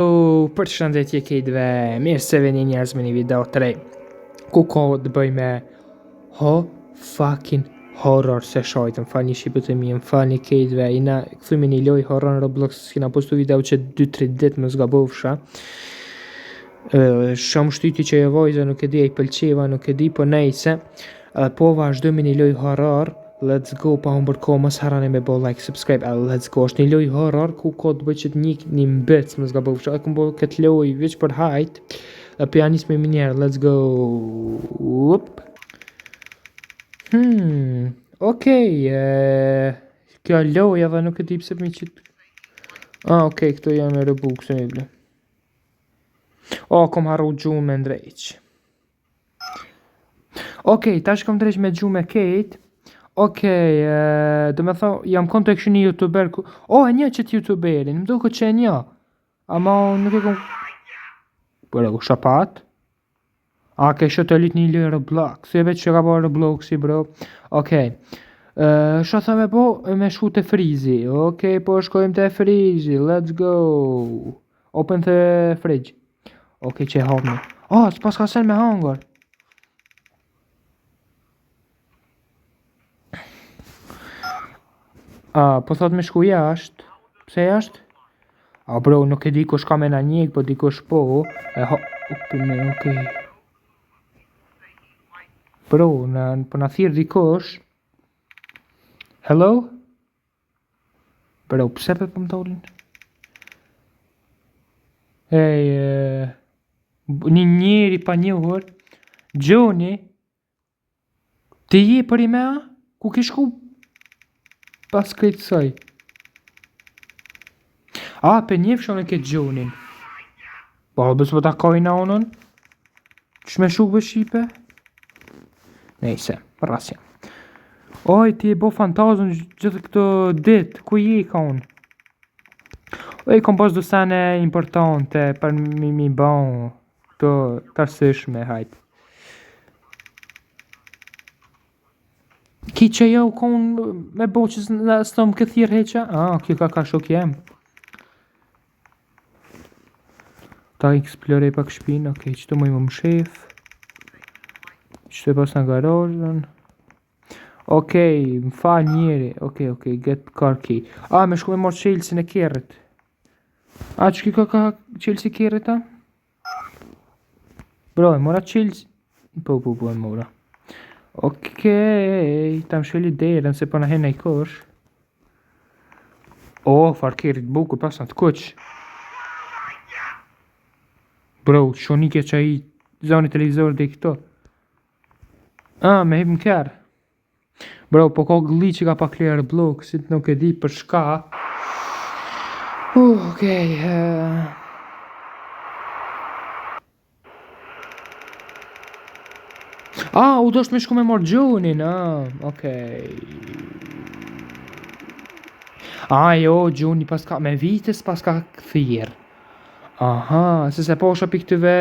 Përshëndetje kejtve, mirë se vini njerëz me një video të re ku ko të bëj me fucking horror se shojtë. Më falni shqipët e mi, më falni kejtve. Ina këthuj me një loj horror në Roblox, s'kina postu video që 2-3 dit më zgabovsha. Shumë shtyti që e vojza, nuk e di e i pëlqeva, nuk e di, po nejse. Po vazhdo me një loj horror. Let's go, pa humbër ko, mos harani me bo like, subscribe, let's go. Është një loj horror ku ko të bëj që të një mbëc më zga bëvë. E këmë bo këtë loj veç për hajt. Për janis me minjerë, let's go. Okej, kjo loj edhe nuk e di pse për mi qitë. Okej, këto jam e rëbuk, se mi ble. Kom harru gjumë me ndrejq. Okej, tash kom drejq me gjumë me kejt. Okej, do me thonë, jam konto e këshu një youtuber ku... e një qëtë youtuberin, më duke që e një. Ama nuk e kom... Bërë, u shapat. Ke shë të lit një lë Roblox, se veç që ka bërë Robloxi, bro. Okej. Shë thëme po, me shku të frizi. Okej, po shkojmë të frizi, let's go. Open the fridge. Okej, që e hapni. S'pas ka sen me hangër. Po thot me shku jashtë. Pse jashtë? Bro, nuk e di kush ka me na njek, po di kush po. Okej. Bro, po na thirë di kush. Hello? Bro, pse për më tolin? Një njeri pa njohër. Gjoni? Ti je për i mea? Ku ki shku? Pas këtë saj. Për njef shumë e këtë gjonin. Bësë për ta kojna onën. Që me shuk për Shqipe? Nejse, rasja. Ti e bo fantazën gjithë këtë dit. Ku je ka unë? Kom pas do sene importante për mi bon. Të tërsishme, hajtë. Ki që jo kon me bo që së më këthir heqa? Kjo ka shok jem. Ta eksplorej pak shpin, okej, që të mojmë më shef. Që të pas në garajën. Okej, më fa njeri, okej, get car key. Me shku me morë qelsin e kjerët. Që ki ka qelsi kjerët, Bro, e mora qelsi. Po, e mora. Okej, ta më shëllit derën se për në hena i kosh. Farkerit bukur pas në të kuq. Bro, shonike që i zoni televizor dhe i këto. Me hip më kërë. Bro, po ko gli që ka pa klirë blok, si të nuk e di për shka. Okej, u do shtë me shku me morë gjunin, okej. Jo, gjuni pas ka, me vitës pas ka këthirë. Se po shë pi këtyve,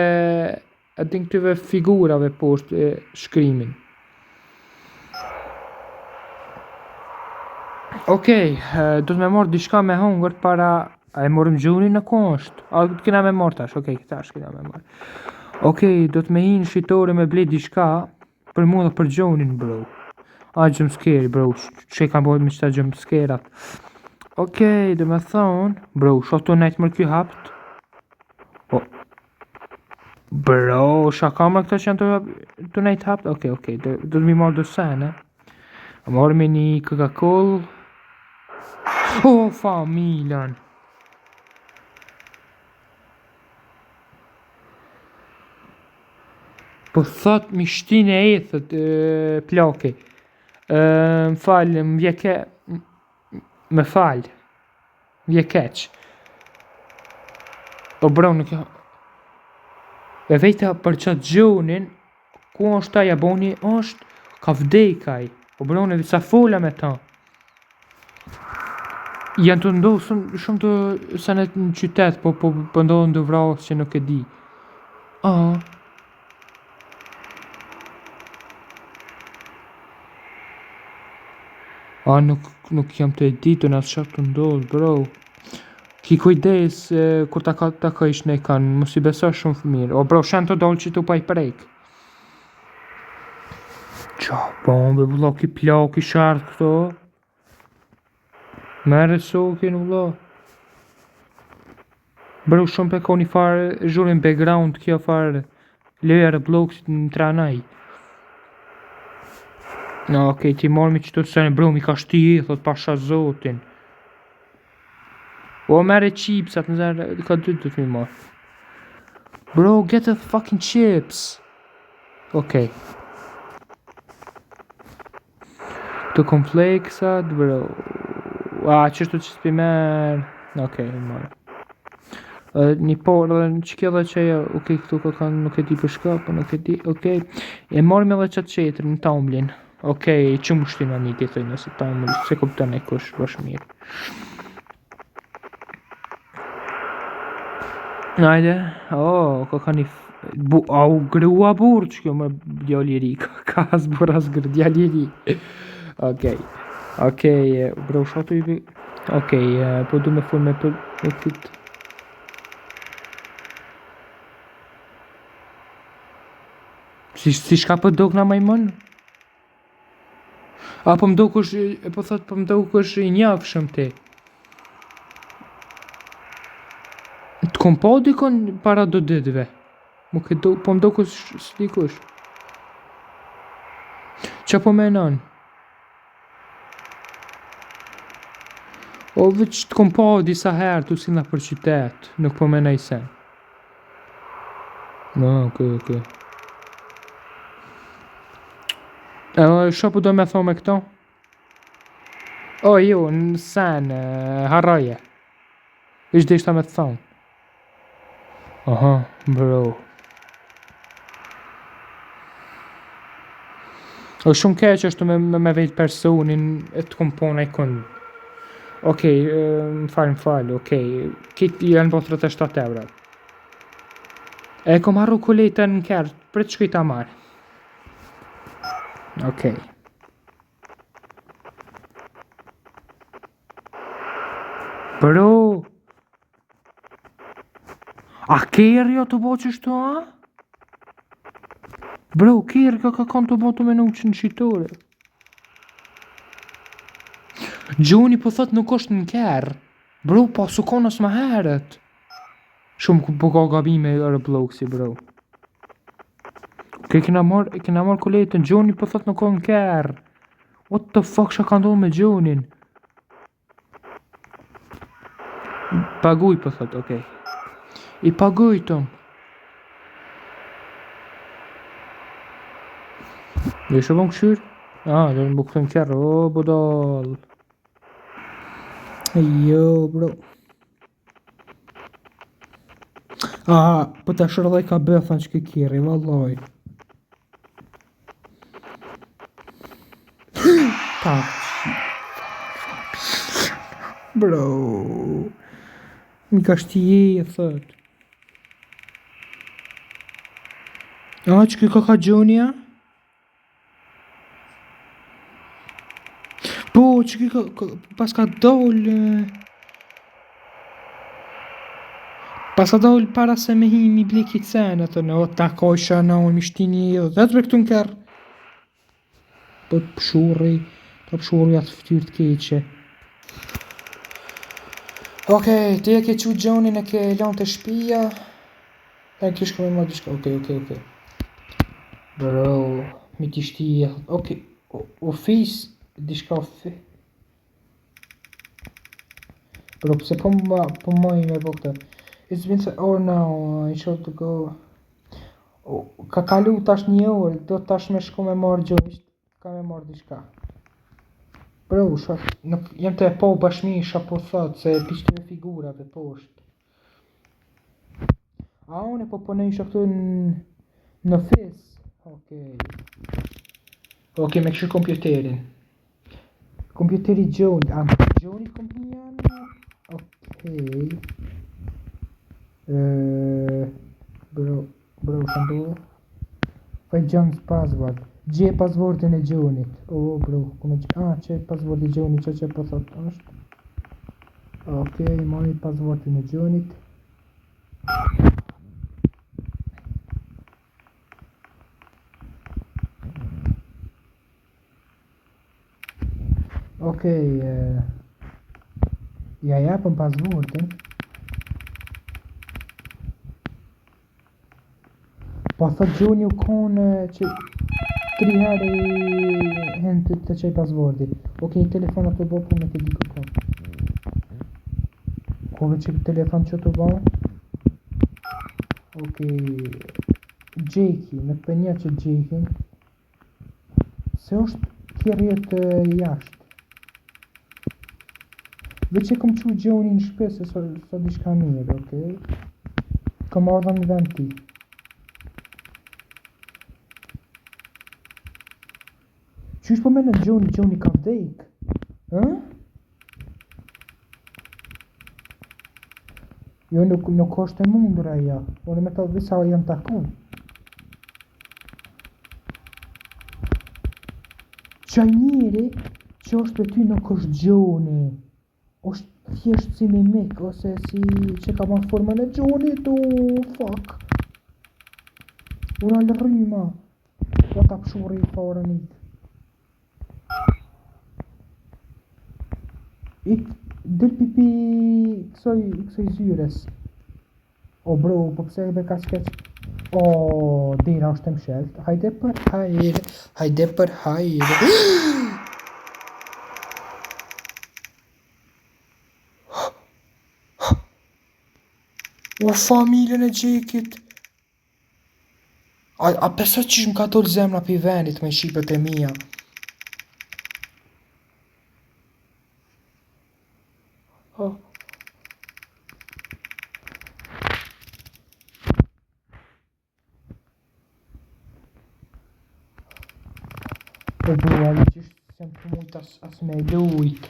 din këtyve figurave poshtë shkrimin. Okej, do të me morë dishka me hongër para, e morëm gjunin në konsht. Do të kina me morë tash, tash kina me morë. Okej, do të me hinë shqitore me ble dishka. Për mu dhe për gjonin, bro. Jumpscare, bro. Që i kam bojt me qëta jumpscare-at. Okej, dhe me thonë. Bro, shoto nejtë mërë kjo hapt. Bro, shaka mërë këta që janë të nejtë hapt. Okej, do të mi marrë dësene. Marrë me një Coca-Cola. Familjan. Po thot mi shtin e ethët plake. Më falë, më vjeke... Me falë. Vjekeq. Bro, nuk jo... E vejta për qatë gjonin, ku është ta jaboni, është ka vdekaj. Bro, në visa fola me ta. Janë të ndohë shumë të sanet në qytet, po ndohë në vrasë që nuk e di. Nuk jam të editu në asë qatë të ndodhë, bro. Ki kujdes kur ta kësh në ekran, mos i besosh shumë mirë. O bro, shan të dollë që tu pa i prejk. Qa bombe, vëlla, ki plak i shartë këto. Mere sokin, vëlla. Bro, shumë pe ka një farë, zhurin background kjo farë. Leja Robloxit në tranaj. No, okej, ti mormi që të sene, bro, mi ka shti i, thot pasha zotin. O, mere chipsat, në zërë, ka dy të mi marë. Bro, get the fucking chips. Okej. Të kompleksat, bro. Qështu që s'pi merë. Okej, marë. Një porë dhe që kjo dhe që okej, këtu ka kanë, nuk e di për shka, po nuk e di, okej. E marrë me dhe qatë qetër në tamlin. Okej, që më shtina një të thëjnë, nëse tamlin, se kuptën e kush, bash mirë. Ajde, ka ka një... Au, grua burë që kjo më djali ri, ka as burë as grë, djali ri. Okej, bro, shatu i vi... Okej, po du me full me për... Me këtë... Si shka për dok nga majmon? Po më dok është... Po thot, po më dok është i njafshëm ti. Të kom pa dikon para do ditëve. Po më dok është s'dikush. Qa po menon? O veç të kom pa disa herë tu si nga për qytet. Nuk po menaj sen. No, okej. Qa po do me tho me këto? Jo, në sen, harraje. Ishte ishta me të thonë. Aha, bro. O shumë keq është me vejt personin e të kompona i kënd. Okej, më falë, okej. Kitë janë po 37 euro. E kom harru kuletën në kërë, për të shkujta marë. Okej. Bro! A kërë jo të bo qështu, a? Bro, kërë ka kanë të bo të menu që në shqitore. Gjoni po thot nuk është në kërë. Bro, po su konës më herët. Shumë po ka gabime Robloxi, bro. Kena marrë kuletën, Gjoni po thot nuk ka në kërë. What the fuck shka ka ndonë me Gjonin? Paguj po thot, okej. I paguj tëm. Dhe shë bon këshyr? Dhe në bukëtën kërë, bodal. Jo, bro. Po të shërëdhaj ka bëthan që kërë, vallaj. Bro. Mi ka shtije, e thët. Që ka Gjoni, a? Po, që pas ka dollë... Pas ka dollë para se me hi mi bleki cenë, o ta kojshë në unë mi shtini, dhe të bëktu në kërë. Po të pëshurri atë ftyrë të keqe. Okej, ti e ke qu Gjonin e ke lanë të shpia. E ke shkome ma dishka, okej. Bro, mi ti shtije, okej, ofis, dishka ofis. Bro, pëse po moj me bo këta. It's been an hour now, I should to go. Ka kalu tash një orë, do tash me shko me marrë Gjonin, ka me marrë dishka. Bro, nuk jem të e po bashmi, po thot, se pishtu me figurat e poshtë. Unë po punoj këtu në ofis. Okej, me këshu kompjuterin. Kompjuteri Gjoni. Gjoni kompjuterin? Okej. Bro, shëndu. Faj John's password. Gje passwordin e Gjonit. Bro, që password i Gjonit që po thot është? Okej, mori pasaportin e Gjonit. Okej, ja japëm pasaportin. Po thot Gjoni u konë që 3 herë hen të qaj pasaporti. Okej, telefonat të bo punë të di kërko. Kove që telefon që të bo? Okej, Gjeki, në të penja që Gjekin se është kjerjet jashtë. Veç e kom qu Gjoni në shpe se sa dishka mirë, okej? Kom ardha në vend ti. Qysh po mene Gjoni ka vdek? Jo, nuk është e mundur aja. Unë me të visa janë taku. Qaj njeri që është për ty nuk është Gjoni. është thjesht si mimik, ose si që ka marrë formën e Gjonit, fuck. Unë alë rrima. Po ta pëshurri i farën i. Del pipi kësoj zyres. O bro, po pse e be ka skeq? O, dira është e mshelt. Hajde për hajde. O, familjen e Gjekit. A pesa qish më ka dollë zemra për i venit me shqipet e mija. Po bro, ali qish sem të mujt as me lujt.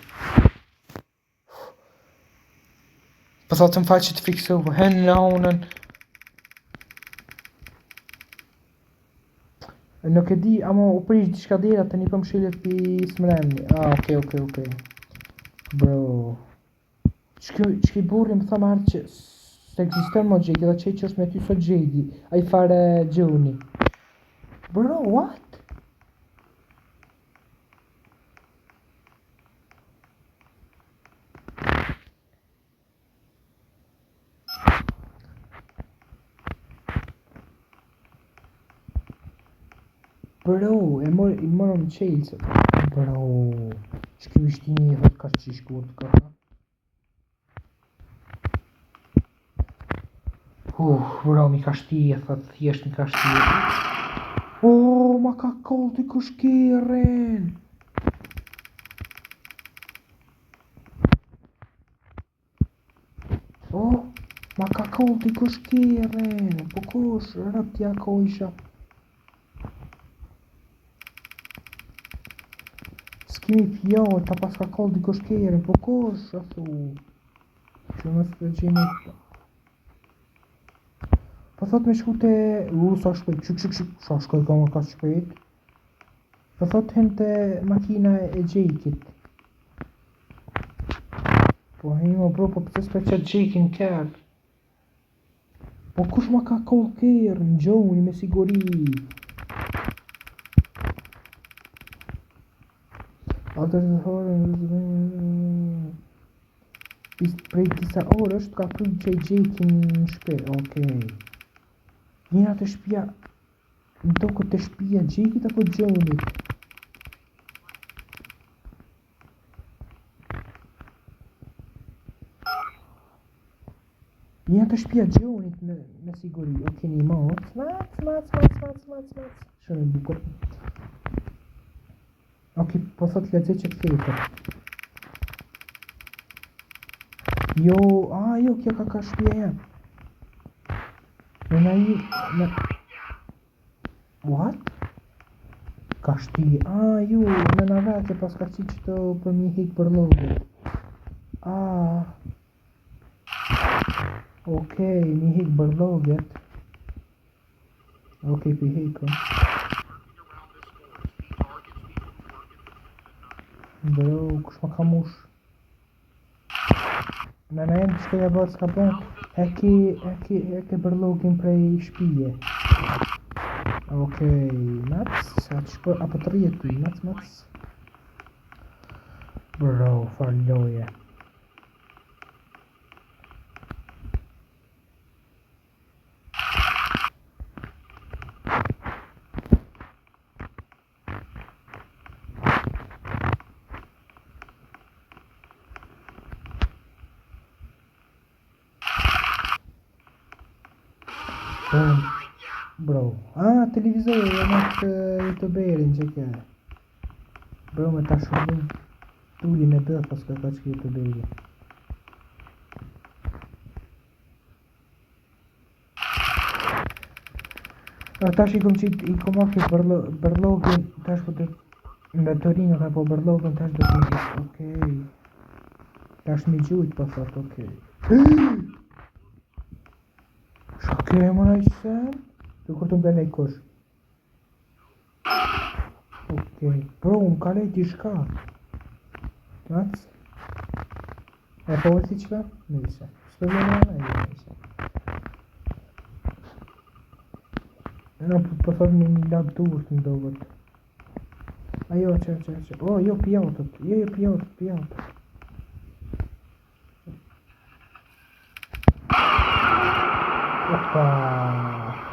Po thot të më faqë të fiksohu, hen në onën. Nuk e di, ama u prish diçka dera të një për mshillet për smremni. Okej. Bro. Qki burri më thamë arë që se eksistën mo Gjedi, dhe që është me ty sot Gjedi. A i fare Gjoni. Bro, what? Bro, i morëm qelë. Bro, që kjo ishti një hëtë ka që shkurt këta. Bro, mi ka shtije, thët, thjesht mi ka shtije. Ma ka kollë të kushkirin. Ma ka kollë të kushkirin. Po kush, rëptja ko isha. S'kemi fjallë, ta pas ka kollë të kushkirin. Po kush, a thu. Që më së të gjeni. Po thot me shku të... sa shpejt, sa shkoj ka më ka shpejt. Po thot hen të makina e Gjekit. Po hejmo bro, po pëse s'pe qëtë Gjekin kërë. Po kush ma ka kollë kërë, në Gjoni me siguri. Atër të thore... Prej disa orë është ka pru që i Gjekin në shpe, okej. Njëra të shpia... Në toko të shpia Gjekit apo Gjonit? Njëra të shpia Gjonit me siguri. Okej, një mac. Shumë e bukur. Okej, po thot lexoj që të kejtë. Jo, kjo ka shpia jam. Në i... What? Ka shti... jo, në në vete pas ka qi qëto për mi hik për loget. Okej, mi hik për loget. Okej, për hikëm. Bro, kush ma ka mush? Në jem që ja bërë s'ka bon, e ke bërlogin prej shpije. Okej, Mats, apo të rjetë ti, Mats. Bro, falloje. Bro, televizori e në të youtuberin që ke. Bro, me ta shërbun tullin e bërë pas ka që youtuberi. Tash i kom akë bërlogin, tash po të me Torino ka po bërlogin, tash do të me gjithë, okej. Tash me gjujt po thot, okej. Shke më në i sen? Të kur të më bëllë i kush. Okej, bro, më kalej t'i shka. Mats? E po vëti qëka? Nëjse. Së të vëllë në nëjse. No, po thot me një lap dur të ndovët. Ajo, që. O, jo pjautët. Jo, pjautët. Opa.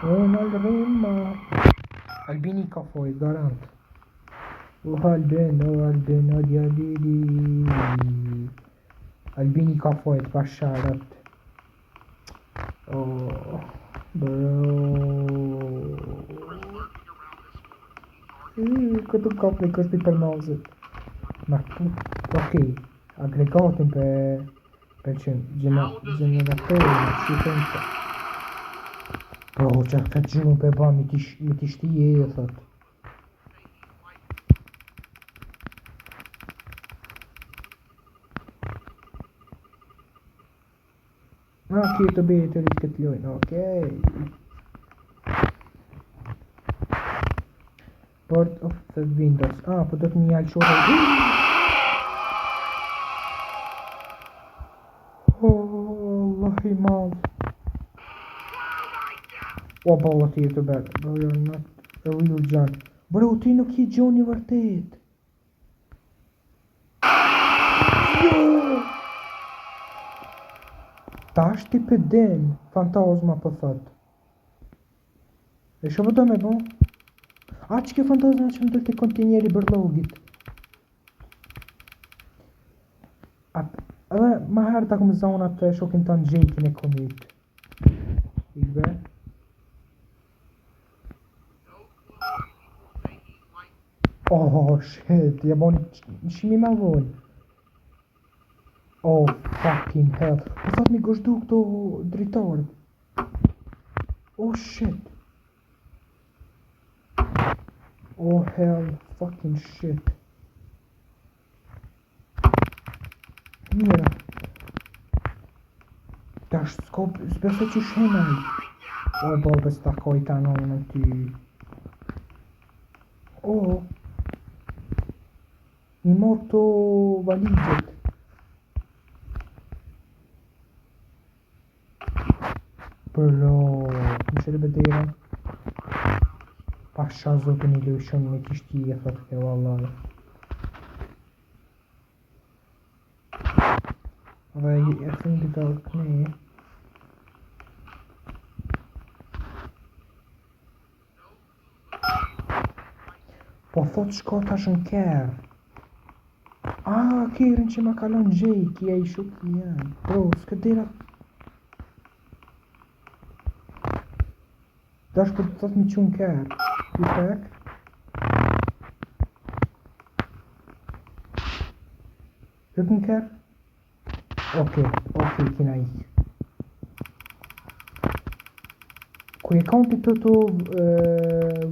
Unë alrima. Albini ka foj, garant. O Albino djadidi. Albini ka foj, të pasharët. Oh, bro. Këtu kapli kështi për nazët. Ma okej, agregatin për që generatorë, shifën të. Bro, që ka gjumë për ba me t'i shtije e thot. Kjo të bejë të rritë këtë lojnë, okej. Port of the Windows. Po do të një alqore. Allah i madh. O, balla ti të bërë. Bro, you're not a real John. Bro, ti nuk je Johnny vërtet. Jo! Ta është ti për den. Fantazma për thot. E shumë do me bo? Që ke fantazma që më dëllë të kontinjeri bërlogit. Edhe ma herë ta këmë zonat të shokin të në gjejkin e komit. Ikbe? Oh, shit, ja boni shimi ma vonë. Oh, fucking hell. Po thot mi gështu këto dritarë. Oh, shit. Oh, hell, fucking shit. Mira. Tash s'ko, s'beso që shenaj. Oh, bobe s'takoj ta në ty. Oh. Mi mor këto valigjet. Bro, më shërë bedera. Pasha zotën i lëshën me kishti e thot ke vallaj. Dhe e fundi të këne. Po thot shko tash në kërë. Kërën që ma kalon gjej, kja i shukë janë. Bro, s'ka dira. Dash për të thot mi qunë kërë. I pek. Hëtë në kërë? Okej, kina i. Ku e kanti të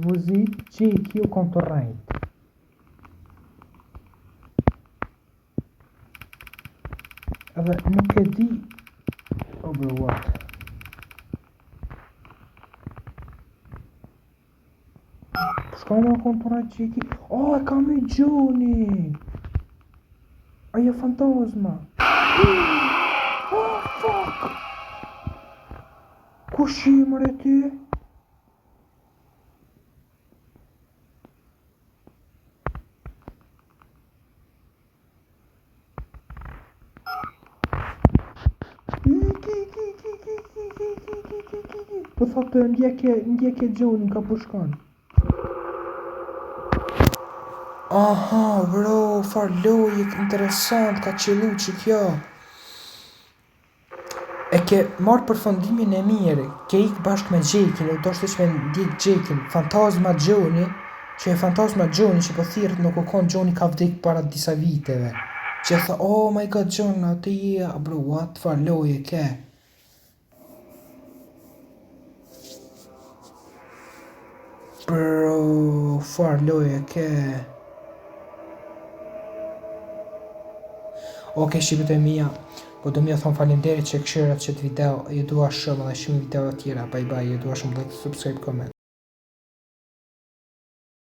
vëzit, që i kjo kanë të rajtë. Edhe nuk e di. Oh bro, what? Shka ma kontura qeki? E ka me gjoni! Aja fantazma! po shimër e ty? Po thotë ndjekje Gjonin ka po shkon. Aha, bro, far loje interesant ka qëllu që kjo. E ke marrë përfundimin e mirë, ke ikë bashkë me Jakein, do të që me ndjek Jakein, fantazma Gjoni, që e fantazma Gjoni që po thirrët në kokon Gjoni ka vdek para disa viteve. Që tha, oh my god Gjon, atë je, bro, what, far loje ke. Bro, far loje ke. Oke, shqipët e mija, po do mja thonë faleminderit që këshirat qëtë video, ju dua shumë dhe shumë video tjera, bye bye, ju dua shumë like, subscribe, comment.